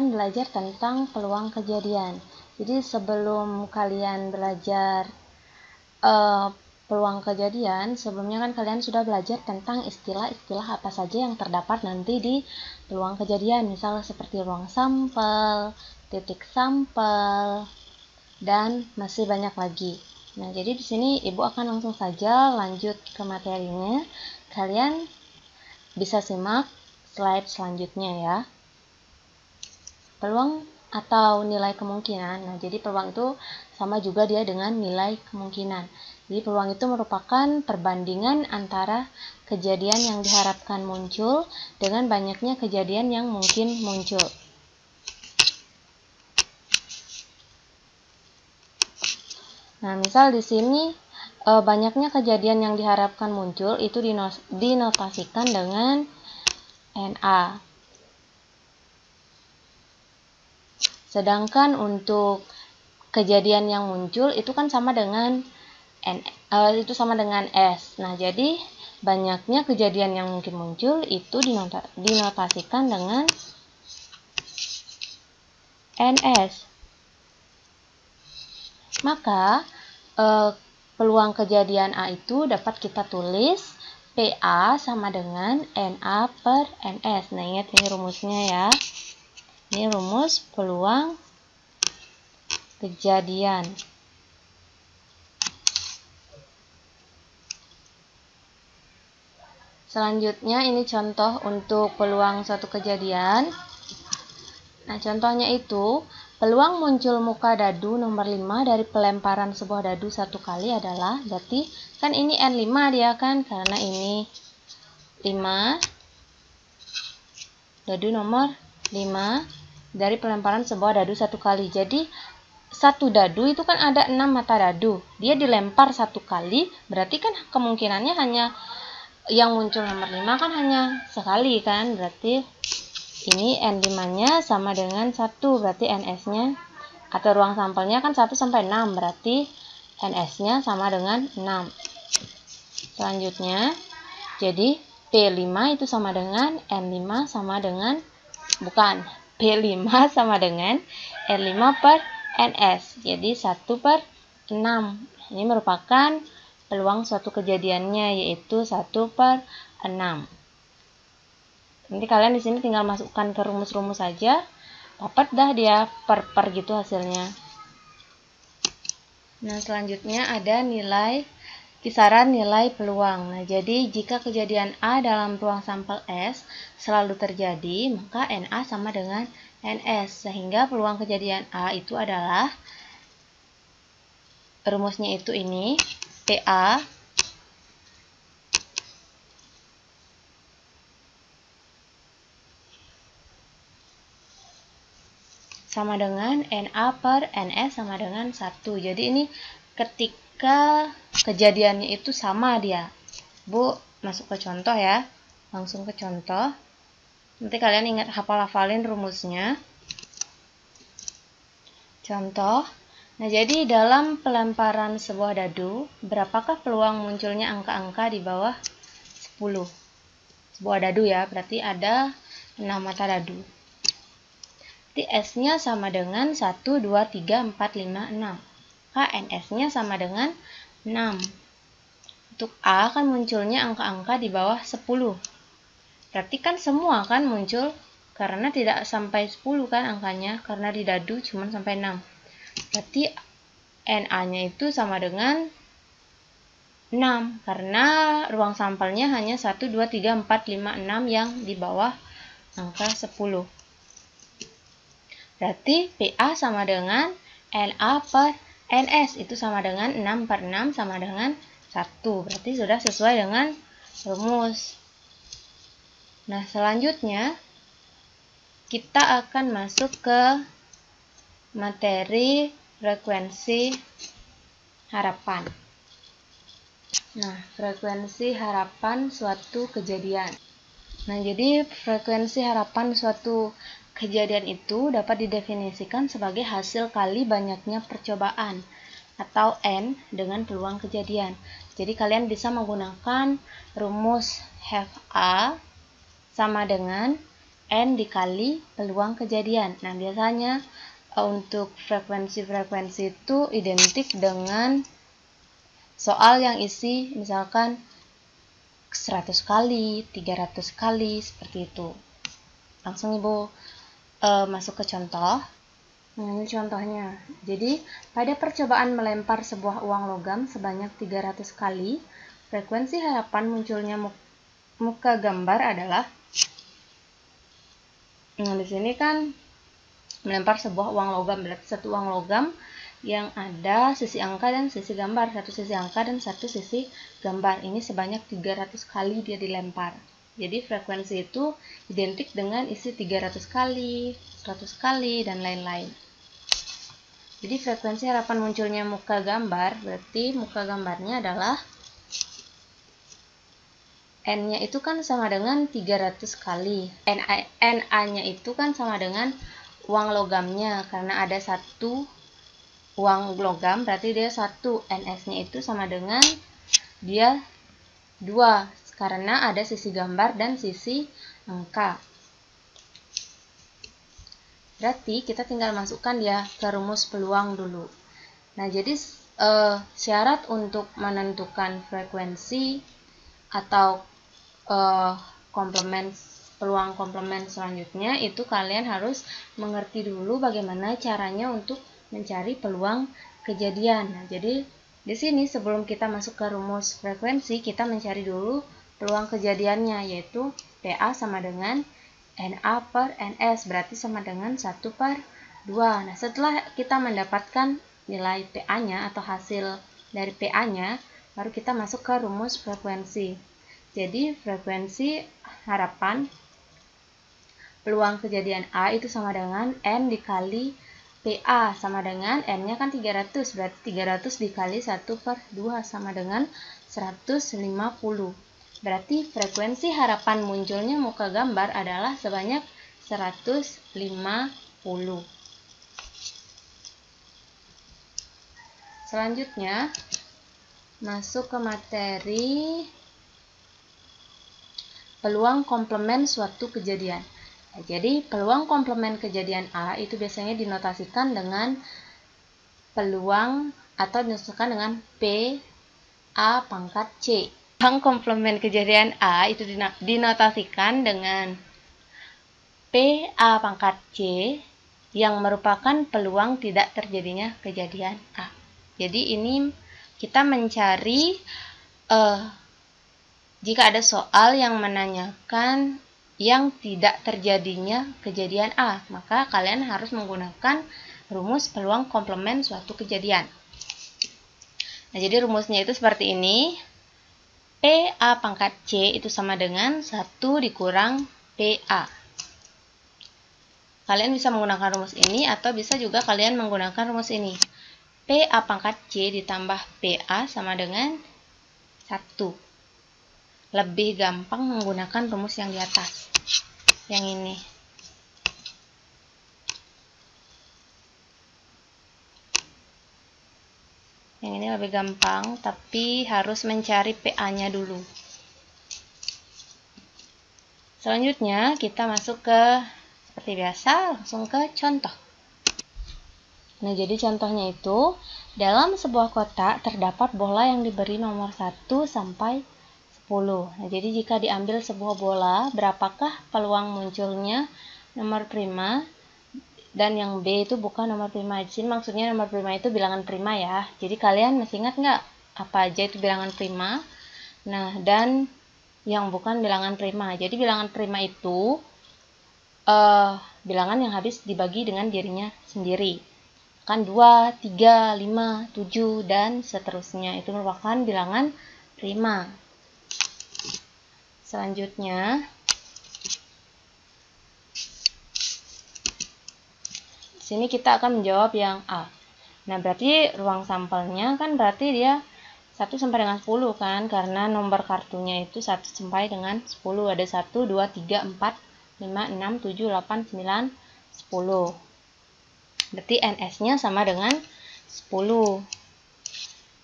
belajar tentang peluang kejadian. Jadi sebelum kalian belajar peluang kejadian, sebelumnya kan kalian sudah belajar tentang istilah-istilah apa saja yang terdapat nanti di peluang kejadian, misalnya seperti ruang sampel, titik sampel, dan masih banyak lagi. Nah, jadi di sini Ibu akan langsung saja lanjut ke materinya. Kalian bisa simak slide selanjutnya ya. Peluang atau nilai kemungkinan. Nah, jadi peluang itu sama juga dia dengan nilai kemungkinan. Jadi peluang itu merupakan perbandingan antara kejadian yang diharapkan muncul dengan banyaknya kejadian yang mungkin muncul. Nah, misal di sini banyaknya kejadian yang diharapkan muncul itu dinotasikan dengan NA. Sedangkan untuk kejadian yang muncul itu kan sama dengan S. Nah, jadi banyaknya kejadian yang mungkin muncul itu dinotasikan dengan NS. Maka peluang kejadian A itu dapat kita tulis PA sama dengan NA per NS. Nah, ingat ini rumusnya ya. Ini rumus peluang kejadian. Selanjutnya ini contoh untuk peluang suatu kejadian. Nah, contohnya itu peluang muncul muka dadu nomor 5 dari pelemparan sebuah dadu satu kali adalah, berarti kan ini N5 dia kan, karena ini 5, dadu nomor 5 dari pelemparan sebuah dadu satu kali. Jadi satu dadu itu kan ada 6 mata dadu, dia dilempar satu kali, berarti kan kemungkinannya hanya yang muncul nomor 5 kan hanya sekali kan, berarti ini N5-nya sama dengan 1, berarti NS-nya atau ruang sampelnya kan 1 sampai 6, berarti NS-nya sama dengan 6. Selanjutnya, jadi P5 itu sama dengan N5 sama dengan, bukan, P5 sama dengan N5 per NS, jadi 1 per 6. Ini merupakan peluang suatu kejadiannya, yaitu 1 per 6. Nanti kalian di sini tinggal masukkan ke rumus-rumus saja, dapat dah dia per gitu hasilnya. Nah, selanjutnya ada kisaran nilai peluang. Nah, jadi jika kejadian A dalam ruang sampel S selalu terjadi, maka NA sama dengan NS, sehingga peluang kejadian A itu adalah, rumusnya itu ini, PA sama dengan NA per NS sama dengan 1. Jadi ini ketika kejadiannya itu sama dia. Bu, masuk ke contoh ya. Langsung ke contoh. Nanti kalian ingat hafalin rumusnya. Contoh. Nah, jadi dalam pelemparan sebuah dadu, berapakah peluang munculnya angka-angka di bawah 10? Sebuah dadu ya, berarti ada 6 mata dadu. S-nya sama dengan 1, 2, 3, 4, 5, 6. KNS-nya sama dengan 6. Untuk A kan munculnya angka-angka di bawah 10. Berarti kan semua kan muncul, karena tidak sampai 10 kan angkanya, karena di dadu cuma sampai 6. Berarti NA-nya itu sama dengan 6, karena ruang sampelnya hanya 1, 2, 3, 4, 5, 6 yang di bawah angka 10. Berarti PA sama dengan NA per NS, itu sama dengan 6 per 6 sama dengan 1. Berarti sudah sesuai dengan rumus. Nah, selanjutnya kita akan masuk ke materi frekuensi harapan. Nah, frekuensi harapan suatu kejadian. Nah, jadi frekuensi harapan suatu kejadian itu dapat didefinisikan sebagai hasil kali banyaknya percobaan atau N dengan peluang kejadian. Jadi kalian bisa menggunakan rumus HA sama dengan N dikali peluang kejadian. Nah, biasanya untuk frekuensi-frekuensi itu identik dengan soal yang isi misalkan 100 kali, 300 kali, seperti itu. Langsung Ibu masuk ke contoh. Nah, ini contohnya. Jadi, pada percobaan melempar sebuah uang logam sebanyak 300 kali, frekuensi harapan munculnya muka gambar adalah, nah di sini kan melempar sebuah uang logam, berarti satu uang logam yang ada sisi angka dan sisi gambar, satu sisi angka dan satu sisi gambar. Ini sebanyak 300 kali dia dilempar. Jadi frekuensi itu identik dengan isi 300 kali, 100 kali, dan lain-lain. Jadi frekuensi harapan munculnya muka gambar, berarti muka gambarnya adalah N-nya itu kan sama dengan 300 kali. NA-nya itu kan sama dengan uang logamnya, karena ada satu uang logam, berarti dia 1. NS-nya itu sama dengan dia 2, karena ada sisi gambar dan sisi angka. Berarti kita tinggal masukkan dia ke rumus peluang dulu. Nah, jadi syarat untuk menentukan frekuensi atau peluang komplement selanjutnya itu kalian harus mengerti dulu bagaimana caranya untuk mencari peluang kejadian. Nah, jadi di sini sebelum kita masuk ke rumus frekuensi, kita mencari dulu peluang kejadiannya, yaitu PA sama dengan NA per NS, berarti sama dengan 1/2. Nah, setelah kita mendapatkan nilai PA-nya atau hasil dari PA-nya, baru kita masuk ke rumus frekuensi. Jadi, frekuensi harapan peluang kejadian A itu sama dengan N dikali PA, sama dengan N-nya kan 300, berarti 300 dikali 1/2 sama dengan 150. Berarti frekuensi harapan munculnya muka gambar adalah sebanyak 150. Selanjutnya, masuk ke materi peluang komplement suatu kejadian. Nah, jadi, peluang komplement kejadian A itu biasanya dinotasikan dengan peluang atau dinotasikan dengan PA pangkat C. Peluang komplement kejadian A itu dinotasikan dengan PA pangkat C yang merupakan peluang tidak terjadinya kejadian A. Jadi ini kita mencari jika ada soal yang menanyakan yang tidak terjadinya kejadian A, maka kalian harus menggunakan rumus peluang komplement suatu kejadian. Nah, jadi rumusnya itu seperti ini. PA pangkat C itu sama dengan 1 dikurang PA. Kalian bisa menggunakan rumus ini atau bisa juga kalian menggunakan rumus ini. PA pangkat C ditambah PA sama dengan 1. Lebih gampang menggunakan rumus yang di atas. Yang ini. Yang ini lebih gampang, tapi harus mencari PA-nya dulu. Selanjutnya, kita masuk ke, seperti biasa, langsung ke contoh. Nah, jadi contohnya itu, dalam sebuah kotak terdapat bola yang diberi nomor 1 sampai 10. Nah, jadi jika diambil sebuah bola, berapakah peluang munculnya nomor prima? Dan yang B itu bukan nomor prima. Di sini maksudnya nomor prima itu bilangan prima ya. Jadi kalian masih ingat nggak apa aja itu bilangan prima? Nah, dan yang bukan bilangan prima. Jadi bilangan prima itu bilangan yang habis dibagi dengan dirinya sendiri. Kan 2, 3, 5, 7, dan seterusnya. Itu merupakan bilangan prima. Selanjutnya, sini kita akan menjawab yang A. Nah, berarti ruang sampelnya kan berarti dia 1 sampai dengan 10 kan, karena nomor kartunya itu 1 sampai dengan 10. Ada 1, 2, 3, 4, 5, 6, 7, 8, 9, 10. Berarti NS-nya sama dengan 10.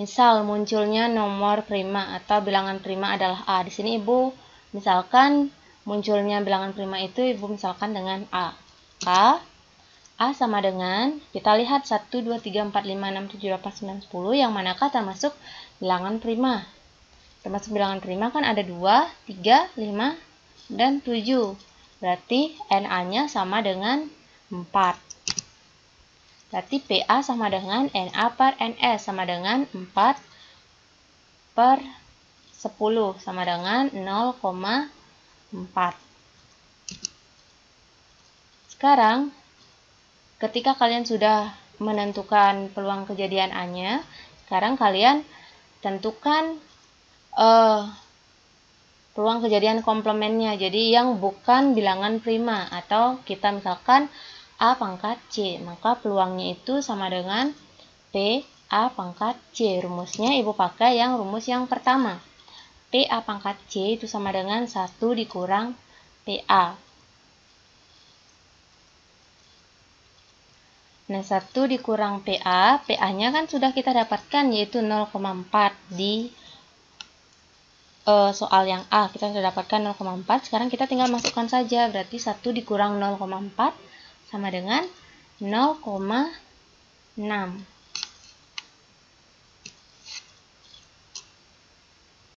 Misal munculnya nomor prima atau bilangan prima adalah A. Di sini Ibu misalkan munculnya bilangan prima itu Ibu misalkan dengan A. A sama dengan, kita lihat 1, 2, 3, 4, 5, 6, 7, 8, 9, 10, yang manakah termasuk bilangan prima? Termasuk bilangan prima kan ada 2, 3, 5, dan 7. Berarti NA-nya sama dengan 4. Berarti PA sama dengan NA per NS, sama dengan 4 per 10, sama dengan 0,4. Sekarang, ketika kalian sudah menentukan peluang kejadian A-nya, sekarang kalian tentukan peluang kejadian komplemennya, jadi yang bukan bilangan prima, atau kita misalkan A pangkat C, maka peluangnya itu sama dengan P A pangkat C. Rumusnya Ibu pakai yang rumus yang pertama. P A pangkat C itu sama dengan 1 dikurang PA. Nah, 1 dikurang PA, PA-nya kan sudah kita dapatkan, yaitu 0,4 di soal yang A. Kita sudah dapatkan 0,4, sekarang kita tinggal masukkan saja, berarti 1 dikurang 0,4 sama dengan 0,6.